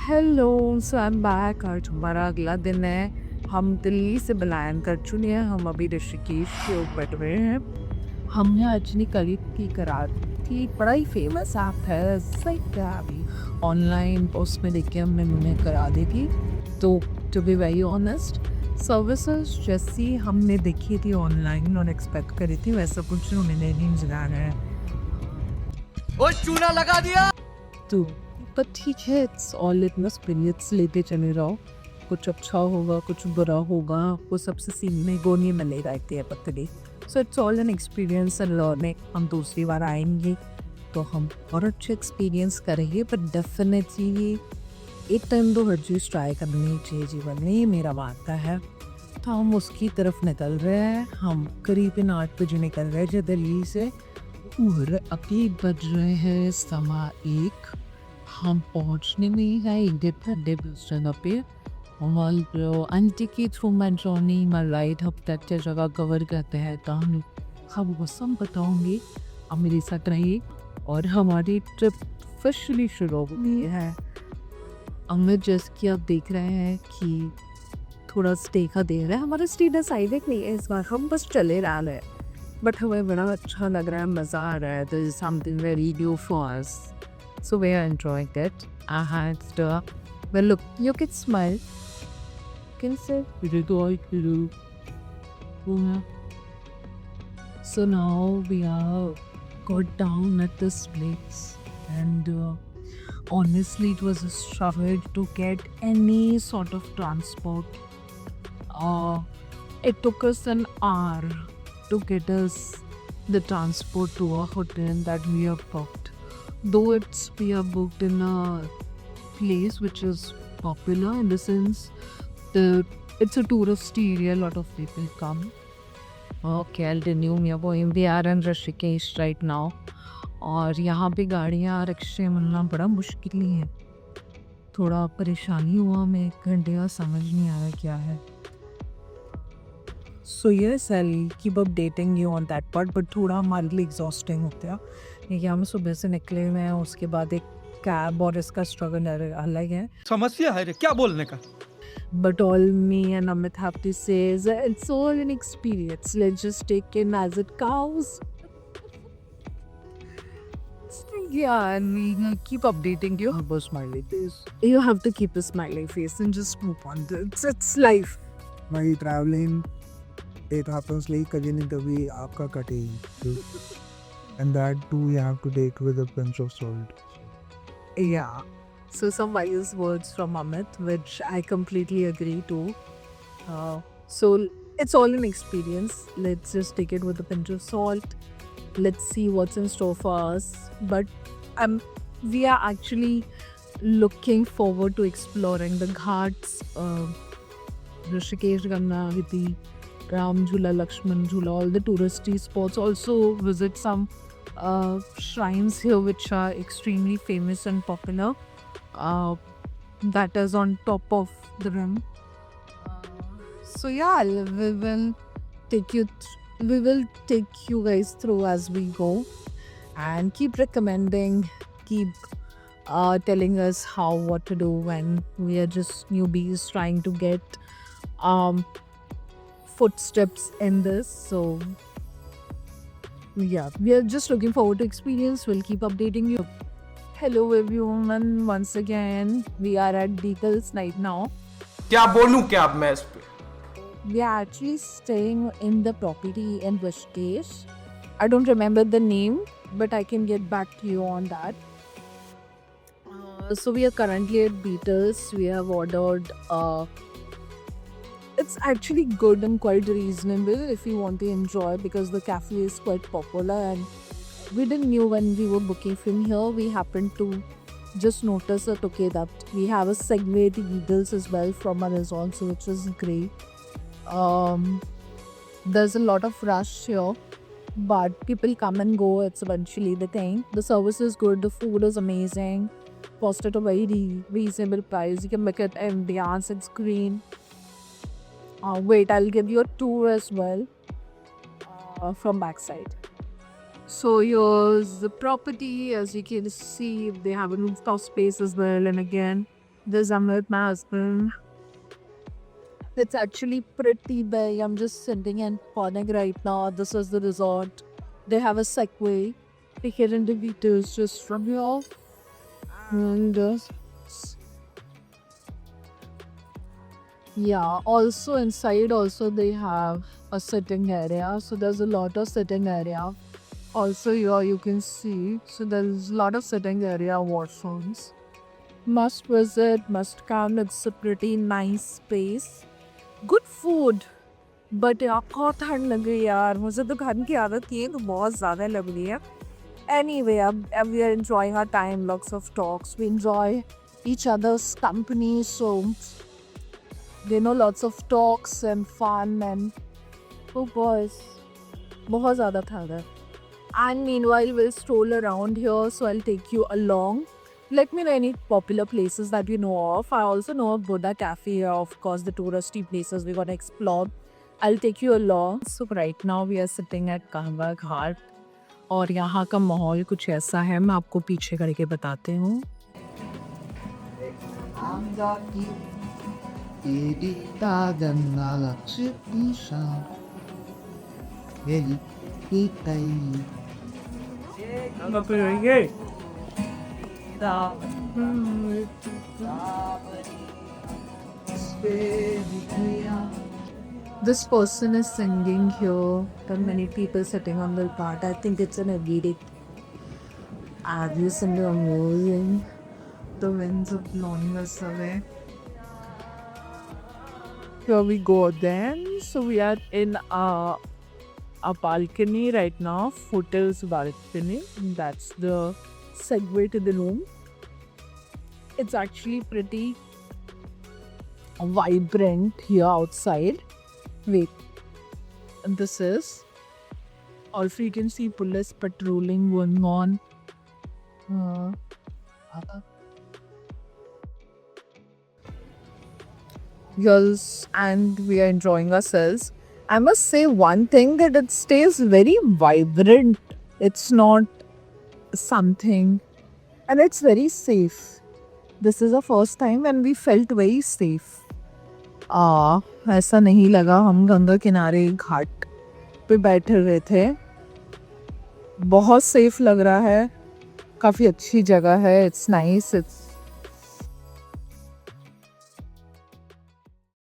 Hello, so I am back. आज हमारा अगला दिन है। हम दिल्ली से पलायन कर चुके हैं। हम अभी ऋषिकेश के ऊपर बढ़ रहे हैं। हमने एक्चुअली करीब की करा थी। बड़ा ही फेमस ऐप है सही अभी ऑनलाइन, उसमें देख के हमने करा दी थी। तो to be very honest, services जैसी हमने देखी थी ऑनलाइन और एक्सपेक्ट करी थी वैसा कुछ उन्होंने नहीं मिला है। वो चूना लगा दिया। तो पर ठीक है, इट्स ऑल इतना एक्सपीरियंस लेते चले जाओ। कुछ अच्छा होगा, कुछ बुरा होगा, वो सबसे सीखने को नहीं मिलेगा इतने पतली। So it's all an experience and learning. हम दूसरी बार आएंगे तो हम और अच्छे एक्सपीरियंस करेंगे, पर डेफिनेटली एक टाइम तो हर चीज़ ट्राई करनी चाहिए जीवन में, ये मेरा मानना है। तो हम उसकी तरफ निकल रहे हैं। हम करीबन 8 बजे निकल रहे हैं दिल्ली से और अभी बज रहे हैं 1:15। हम पहुंचने में ही है इंडिपेंडेंस जगह पे। और आंटी के थ्रू मैं जर्नी मैं राइड हफ्ते अच्छे जगह कवर करते हैं तो हम वो सब बताऊंगी। अब मेरे साथ रहिए और हमारी ट्रिप ऑफिशियली शुरू हो गई है। अमित जैसे कि आप देख रहे हैं कि थोड़ा स्टे का दे रहा है। हमारा स्टे डिसाइडेड नहीं है इस बार, हम बस चले रहा है। बट हमें बड़ा अच्छा लग रहा है, मज़ा आ रहा है। This is something very new for us, so we are enjoying it. And well, look, you can smile. You can say, so now we are got down at this place, and honestly, it was a struggle to get any sort of transport. It took us an hour to get us the transport to a hotel that we have booked. Though we are booked in a place which is popular in the sense it's a tourist area, a lot of people come. Okay, I'll tell you, we are in Rishikesh right now. और यहाँ पे गाड़ियाँ रिक्शे मिलना बड़ा मुश्किल ही है। थोड़ा परेशानी हुआ, हमें 1 घंटे का समझ नहीं आया क्या है। So yes, I'll keep updating you on that part, but थोड़ा हमारे लिए exhausting होता है क्योंकि हम सुबह से निकले हुए हैं। उसके बाद एक कैब और इसका स्ट्रगल अलग है। समस्या है रे क्या बोलने का। But all me and Amit have to say is that it's all an experience. Let's just take it as it comes. Yeah, and we'll keep updating you. Have a smiley face. You have to keep a smiley face and just move on. It's life. My traveling, it happens like कभी न कभी आपका कटेगी, and that too you have to take with a pinch of salt. Yeah. So some wise words from Amit, which I completely agree to. So it's all an experience. Let's just take it with a pinch of salt. Let's see what's in store for us. But we are actually looking forward to exploring the ghats, Rishikesh, Gangavati, Ram Jhula, Lakshman Jhula, all the touristy spots. Also visit some shrines here which are extremely famous and popular. That is on top of the rim. So yeah, we will take you guys through as we go, and keep recommending, keep telling us what to do when we are just newbies trying to get footsteps in this. So yeah, we are just looking forward to experience. We'll keep updating you. Hello everyone, once again we are at Beagles right now. क्या बोलूं क्या अब मैं इस पे। We are actually staying in the property in Rishikesh. I don't remember the name, but I can get back to you on that. So we are currently at Beatles. We have ordered. It's actually good and quite reasonable if you want to enjoy, because the cafe is quite popular and we didn't knew when we were booking from here. We happened to just notice that okay, that we have a Segway to Beagles as well from our resort, so which is great. There's a lot of rush here, but people come and go. It's eventually the thing. The service is good. The food is amazing. Cost at a very reasonable price. You can make it ambiance. It's green. Wait, I'll give you a tour as well from backside. So here's the property. As you can see, they have a rooftop space as well. And again, This Amit, my husband. It's actually pretty big. I'm just sitting in Konig right now. This is the resort. They have a Segway. They get into details just from here. And yeah, also inside also they have a sitting area. So there's a lot of sitting area. Also here you can see. So there's a lot of sitting area, washrooms. Must visit, must come. It's a pretty nice space. Good food. But आपको ठंड लग गई यार, मुझे तो खाने की आदत की है तो बहुत ज़्यादा लग रही है. Anyway, अब we are enjoying our time, lots of talks. We enjoy each other's company, so they know lots of talks and fun and oh boys, बहुत ज़्यादा था there. And meanwhile, we'll stroll around here, so I'll take you along. Let me know any popular places that you know of. I also know of Buddha Cafe here, of course, the touristy places we're gonna explore. I'll take you along. So right now we are sitting at Kahwa Ghat और यहाँ का माहौल कुछ ऐसा है, मैं आपको पीछे करके बताती हूँ. This person is singing here. There are many people sitting on the part. I think it's an everyday. Obvious and amazing. The winds are blowing us away. Here we go then. So we are in a balcony right now. Hotel's balcony. That's the segue to the room. It's actually pretty vibrant here outside. Wait, and this is also you can see police patrolling going on. Yes, and we are enjoying ourselves. I must say one thing that it stays very vibrant. It's not something, and it's very safe. This is the first time when we felt very safe. ऐसा नहीं लगा. हम गंगा किनारे घाट पे बैठे हुए थे. बहुत सेफ लग रहा है. काफ़ी अच्छी जगह है. It's nice. इट्स